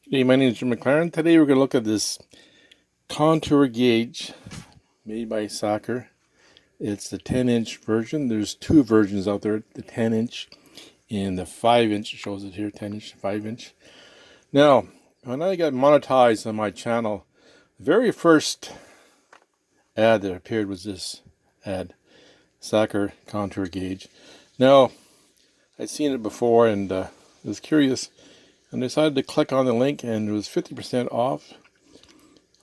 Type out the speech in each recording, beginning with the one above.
Hey, my name is Jim McLaren. Today we're going to look at this contour gauge made by Soccer. It's the 10-inch version. There's two versions out there, the 10-inch and the 5-inch. It shows it here, 10-inch, 5-inch. Now, when I got monetized on my channel, the very first ad that appeared was this ad, Soccer contour gauge. Now, I'd seen it before and was curious, and decided to click on the link, and it was 50% off. A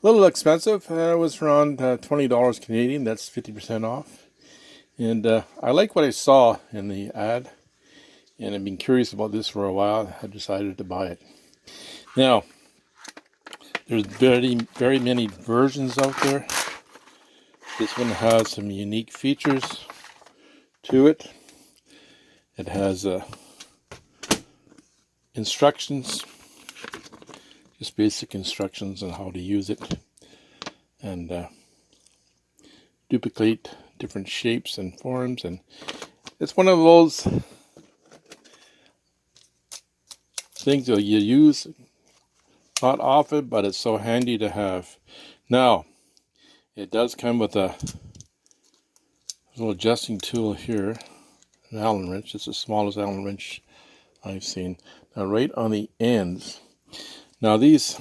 little expensive. It was around $20 Canadian. That's 50% off. And I like what I saw in the ad, and I've been curious about this for a while. I decided to buy it. Now, there's very many versions out there. This one has some unique features to it. It has instructions, just basic instructions on how to use it, and duplicate different shapes and forms. And it's one of those things that you use not often, but it's so handy to have. Now, it does come with a little adjusting tool here, an Allen wrench. It's the smallest Allen wrench I've seen. Now, right on the ends, now these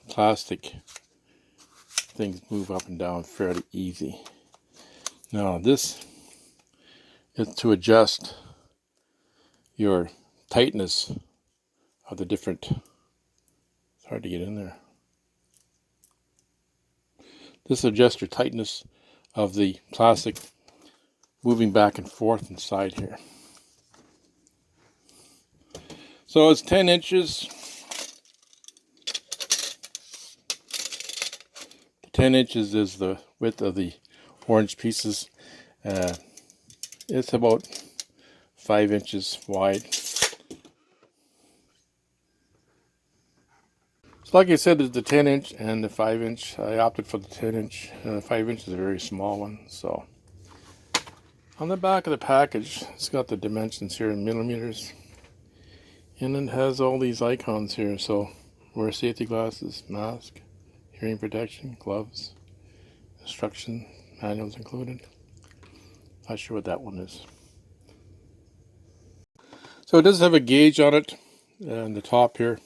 plastic things move up and down fairly easy. Now, this is to adjust your tightness of the different, it's hard to get in there. This adjusts your tightness of the plastic moving back and forth inside here. So it's 10 inches. 10 inches is the width of the orange pieces. It's about 5 inches wide. So like I said, there's the 10-inch and the 5-inch. I opted for the 10-inch. 5-inch is a very small one. So on the back of the package, it's got the dimensions here in millimeters. And it has all these icons here. So wear safety glasses, mask, hearing protection, gloves, instruction manuals included. Not sure what that one is. So it does have a gauge on it on the top here,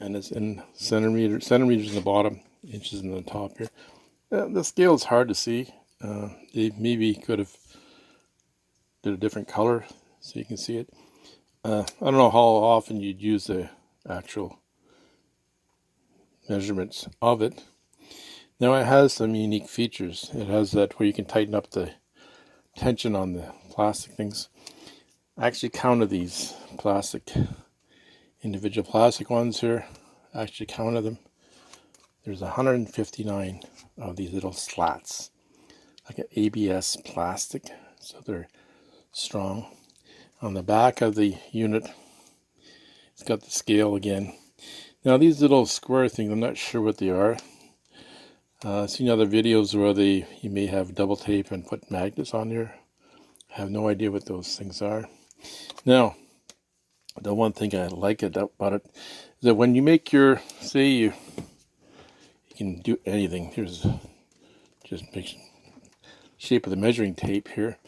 and it's in centimeters in the bottom, inches in the top here. The scale is hard to see. They maybe could have did a different color so you can see it. I don't know how often you'd use the actual measurements of it. Now, it has some unique features. It has that where you can tighten up the tension on the plastic things. I actually counted these individual plastic ones here. I actually counted them. There's 159 of these little slats, like an ABS plastic, so they're strong. On the back of the unit, it's got the scale again. Now, these little square things, I'm not sure what they are. I've seen other videos where you may have double tape and put magnets on there. I have no idea what those things are. Now, the one thing I like about it is that when you make your, say you can do anything. Here's just make shape of the measuring tape here.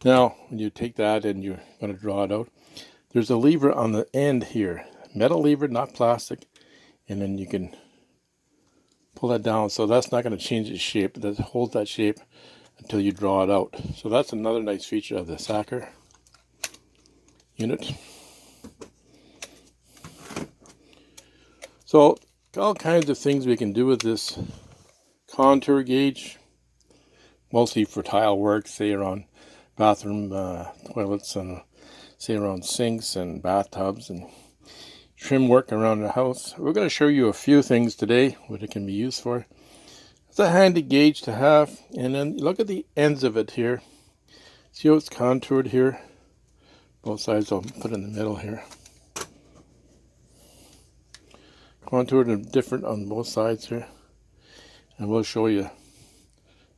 Now, when you take that and you're going to draw it out, there's a lever on the end here, metal lever, not plastic, and then you can pull that down. So that's not going to change its shape. That holds that shape until you draw it out. So that's another nice feature of the Soccer unit. So all kinds of things we can do with this contour gauge, mostly for tile work, say around bathroom toilets, and say around sinks and bathtubs, and trim work around the house. We're going to show you a few things today what it can be used for. It's a handy gauge to have, and then look at the ends of it here. See how it's contoured here? Both sides. I'll put in the middle here. Contoured and different on both sides here, and we'll show you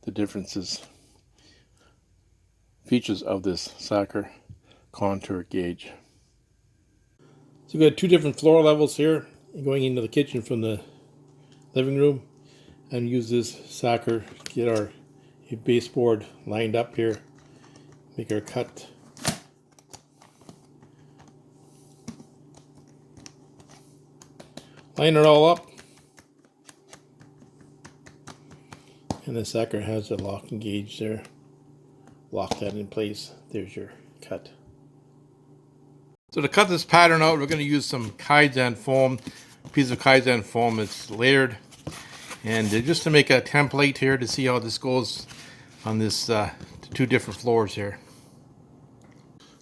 the differences, features of this Soccer contour gauge. So we've got two different floor levels here. going into the kitchen from the living room, and use this socker to get our baseboard lined up here, make our cut. Line it all up, and the socker has a locking gauge there. Lock that in place. There's your cut. So to cut this pattern out, we're going to use some Kaizen foam. A piece of Kaizen foam. It's layered, and just to make a template here to see how this goes on this two different floors here.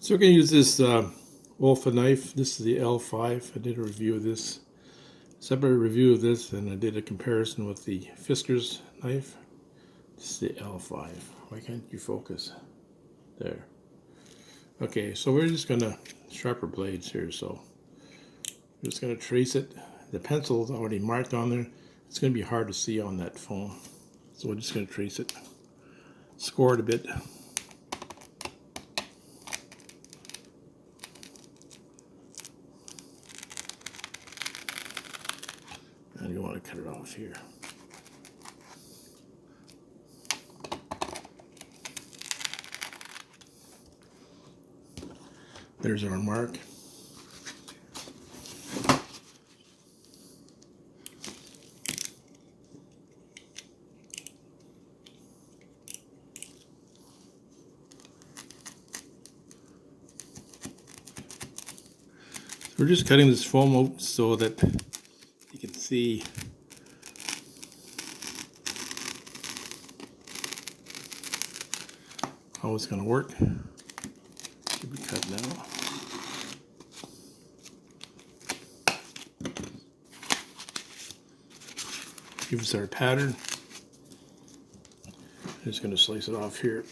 So we're going to use this Wolf knife. This is the L5. I did a review of this, separate review of this, and I did a comparison with the Fisker's knife. This is the L5. Why can't you focus? There. Okay, so we're just gonna sharper blades here, so we're just gonna trace it. The pencil is already marked on there. It's gonna be hard to see on that foam, so we're just gonna trace it, score it a bit. And you want to cut it off here. There's our mark. So we're just cutting this foam out so that you can see how it's going to work. Should be cut now. Give us our pattern. I'm just going to slice it off here.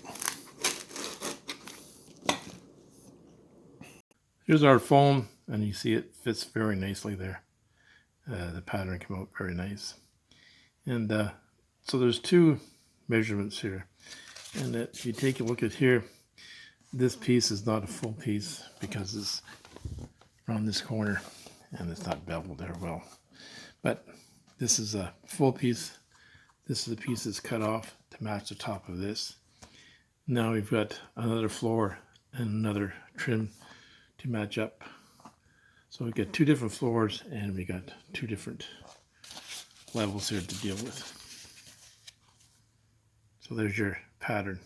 Here's our foam, and you see it fits very nicely there. The pattern came out very nice. And so there's two measurements here. And if you take a look at here, this piece is not a full piece because it's around this corner and it's not beveled there well. But this is a full piece. This is the piece that's cut off to match the top of this. Now we've got another floor and another trim to match up. So we've got two different floors and we got two different levels here to deal with. So there's your pattern.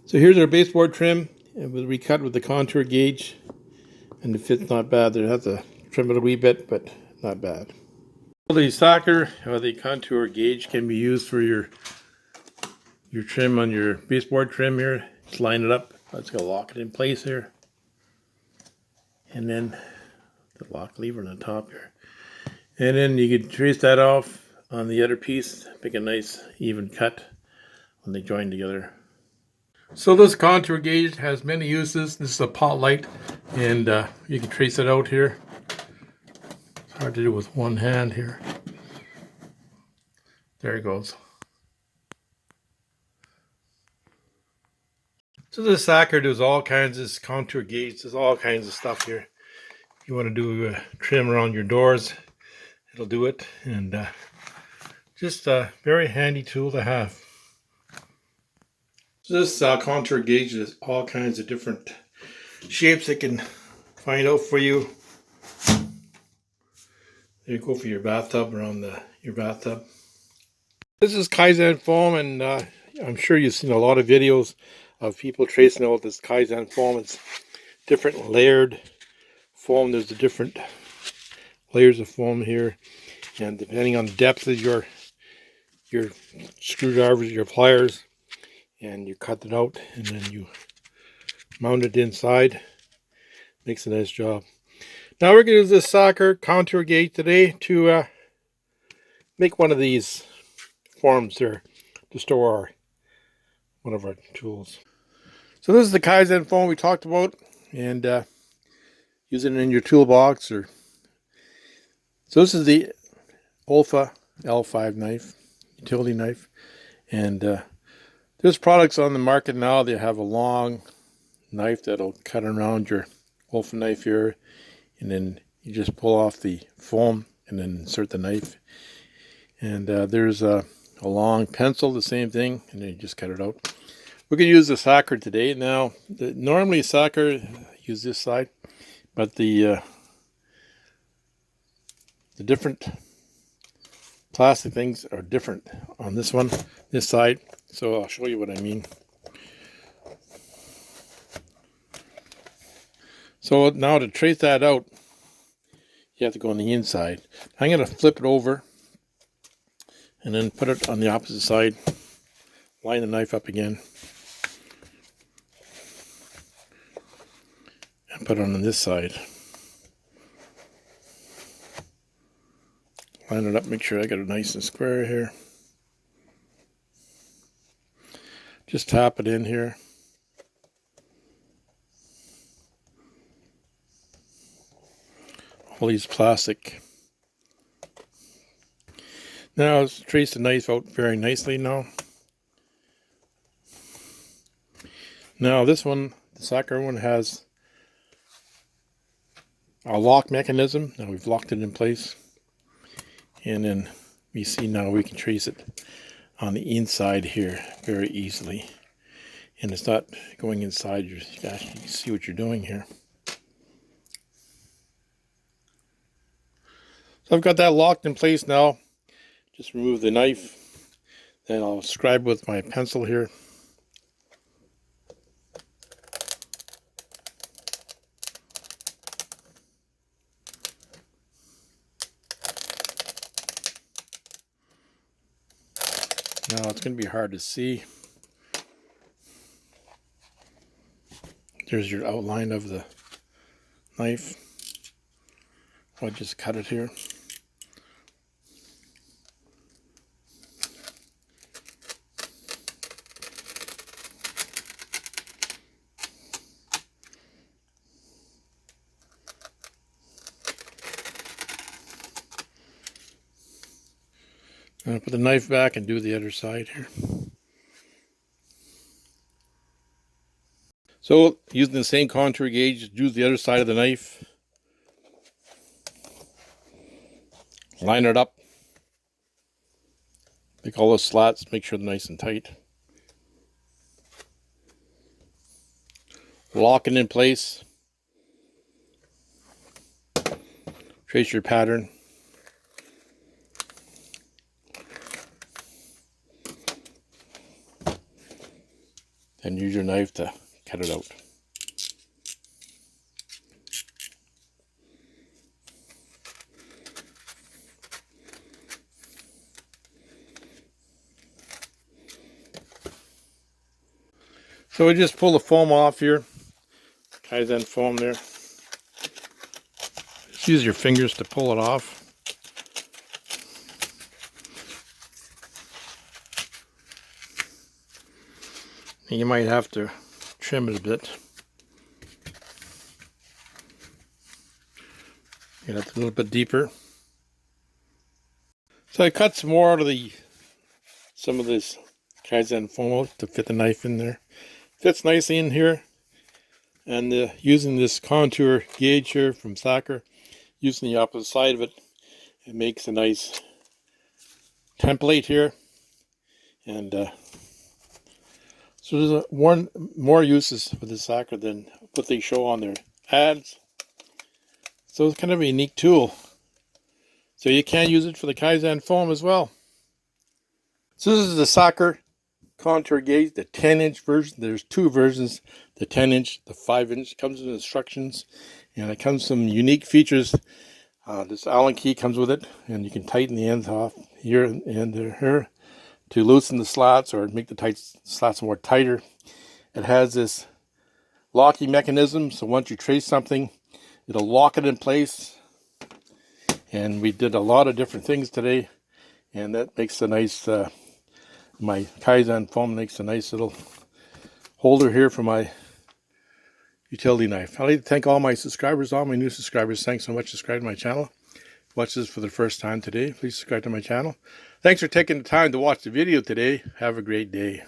So here's our baseboard trim. It was recut with the contour gauge, and the fit's not bad. There, have to trim it a wee bit, but not bad. The socker or the contour gauge can be used for your trim on your baseboard trim here. Just line it up. Let's go lock it in place here, and then the lock lever on the top here, and then you can trace that off on the other piece. Make a nice even cut when they join together. So this contour gauge has many uses. This is a pot light, and you can trace it out here. It's hard to do with one hand here. There it goes. So this socker does all kinds of contour gauge. There's all kinds of stuff here. If you want to do a trim around your doors, it'll do it. And just a very handy tool to have. So this contour gauge is all kinds of different shapes it can find out for you. There you go for your bathtub, around your bathtub. This is Kaizen foam, and I'm sure you've seen a lot of videos of people tracing out this Kaizen foam. It's different layered foam. There's the different layers of foam here, and depending on the depth of your screwdrivers, your pliers, and you cut it out and then you mount it inside. Makes a nice job. Now we're going to use this socker contour gauge today to make one of these forms here to store one of our tools. So this is the Kaizen foam we talked about, and use it in your toolbox. So this is the Olfa L5 knife, utility knife, and there's products on the market now that have a long knife that'll cut around your Wolf knife here, and then You just pull off the foam and then insert the knife. And there's a long pencil, the same thing, and then you just cut it out. We're going to use the socker today. Now, normally socker, use this side, but the different plastic things are different on this one, this side. So I'll show you what I mean. So now to trace that out, you have to go on the inside. I'm going to flip it over and then put it on the opposite side. Line the knife up again. And put it on this side. Line it up, make sure I got it nice and square here. Just tap it in here. All these plastic. Now let's trace the knife out very nicely now. Now this one, the socker one, has a lock mechanism. Now we've locked it in place. And then we see now we can trace it on the inside here very easily. And it's not going inside, you actually see what you're doing here. So I've got that locked in place now. Just remove the knife. Then I'll scribe with my pencil here. Now it's going to be hard to see. There's your outline of the knife. I'll just cut it here. I'm going to put the knife back and do the other side here. So, using the same contour gauge, use the other side of the knife. Line it up. Make all those slats, make sure they're nice and tight. Lock it in place. Trace your pattern. And use your knife to cut it out. So we just pull the foam off here. Kaizen foam there. Just use your fingers to pull it off. You might have to trim it a bit. Get it a little bit deeper. So I cut some more out of some of this Kaizen foam to fit the knife in there. Fits nicely in here. And using this contour gauge here from Socker, using the opposite side of it, it makes a nice template here. And so there's one more uses for the socker than what they show on their ads. So it's kind of a unique tool. So you can use it for the Kaizen foam as well. So this is the socker contour gauge, the 10-inch version. There's two versions, the 10-inch, the 5-inch. Comes with instructions, and it comes with some unique features. This Allen key comes with it, and you can tighten the ends off here and here to loosen the slats or make the slats more tighter. It has this locking mechanism, so once you trace something, it'll lock it in place. And we did a lot of different things today, and that makes a nice, my Kaizen foam makes a nice little holder here for my utility knife. I'd like to thank all my subscribers, all my new subscribers. Thanks so much for subscribing to my channel. Watch this for the first time today, please subscribe to my channel. Thanks for taking the time to watch the video today. Have a great day.